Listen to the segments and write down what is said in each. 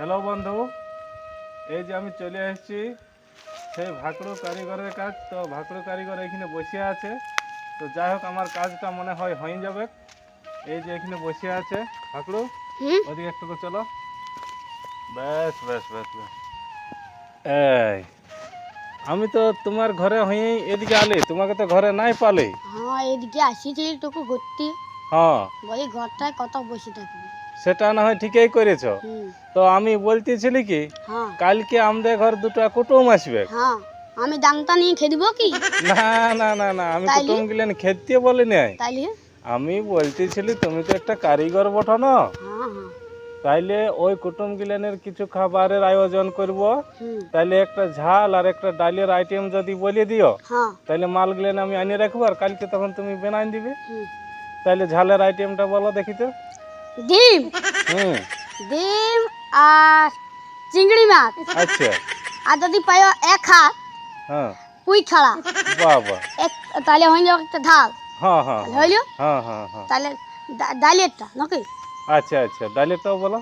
Hello বন্ধু, এই যে আমি চলে এসেছি সেই ভাকড়ু কারিগরের কাজ। তো ভাকড়ু কারিগর এখানে বসে আছে। তো যাই হোক, আমার কাজটা মনে হয় হয়ে যাবে। এই যে এখানে বসে আছে ভাকড়ু, ওদিকে একটু চলো। ব্যাস ব্যাস ব্যাস ব্যাস। এই আমি তো তোমার ঘরে হয়েই এদিকে আলে, তোমাকে তো ঘরে নাই পালে। হ্যাঁ, এদিকে আসিছি তোকে ঘুরতে। হ্যাঁ, বলি ঘরটায় কত বসে থাকবি। সেটা না হয় ঠিকই করেছ। তো আমি বলতেছিলি কি, হ্যাঁ কালকে আমাদের ঘর দুটো কুটুম আসবে। হ্যাঁ, আমি দাংটা নিয়ে খেয়ে দিব কি? না না না না, আমি তাইলে? কুটুম গিলেন খেতে বলি নাই। তাইলে আমি বলতেছিলি তুমি তো একটা কারিগর বটো না, হ্যাঁ হ্যাঁ তাইলে ওই কুটুম গিলেনের কিছু খাবারের আয়োজন করব। তাইলে একটা ঝাল আর একটা ডালের আইটেম যদি বলে দিও, হ্যাঁ তাইলে মাল গিলেন আমি আনিয়ে রাখবো, আর কালকে তখন তুমি বানাই দিবে। হুম। তাইলে ঝালের আইটেমটা বলো দেখি তো। ডিম হুম, ডিম আর চিংড়ি মাছ, আচ্ছা, আর যদি পাইও এক হাত হ্যাঁ, পুই খাড়া বাবা, এক, তাহলে হয়ে যাবে একটা ঢাল। হ্যাঁ হ্যাঁ হইলো? হ্যাঁ হ্যাঁ হ্যাঁ, তাহলে ডালেরটা নাকি? আচ্ছা আচ্ছা, ডালেরটাও বলো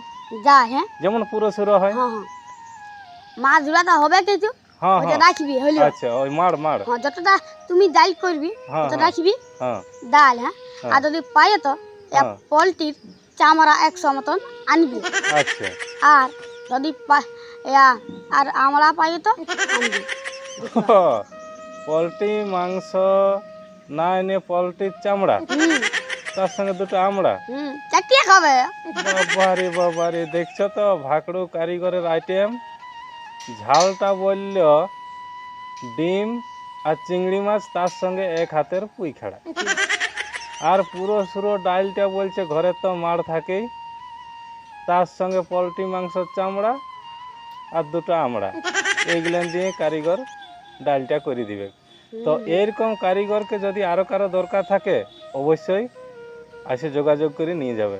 যা হ্যাঁ যেমন পুরো সুরো হয়। হ্যাঁ হ্যাঁ, মাছ ধরাটা হবে কিছু, হ্যাঁ ওটা হ্যাঁ, রাখবি হইলো? আচ্ছা, ওই মার মার, হ্যাঁ, যতটা তুমি ডাল করবি হ্যাঁ ওটা হ্যাঁ রাখবি হ্যাঁ ডাল। হ্যাঁ, হ্যাঁ। আর যদি পাই তো হ্যাঁ। পোলট্রির চামড়া 100 মতন আনবি। আচ্ছা, আর যদি আর আমরা পাই তো আনবি। পোলট্রি মাংস না এনে পোলট্রির চামড়া, তার সঙ্গে দুটো আমড়া। চারটিয়ে খাবে। বাবারে বাবারে, দেখছো তো ভাকড়ু কারিগরের আইটেম। ঝালটা বলল ডিম আর চিংড়ি মাছ, তার সঙ্গে এক হাতের পুঁই খাড়া। আর পুরো সুরো ডালটা বলছে ঘরে তো মাড় থাকেই, তার সঙ্গে পোলট্রি মাংসের চামড়া আর দুটো আমড়া, এইগুলো দিয়ে কারিগর ডালটা করে দিবে। তো এরকম কারিগরকে যদি আরো কারো দরকার থাকে, অবশ্যই এসে যোগাযোগ করে নিয়ে যাবে।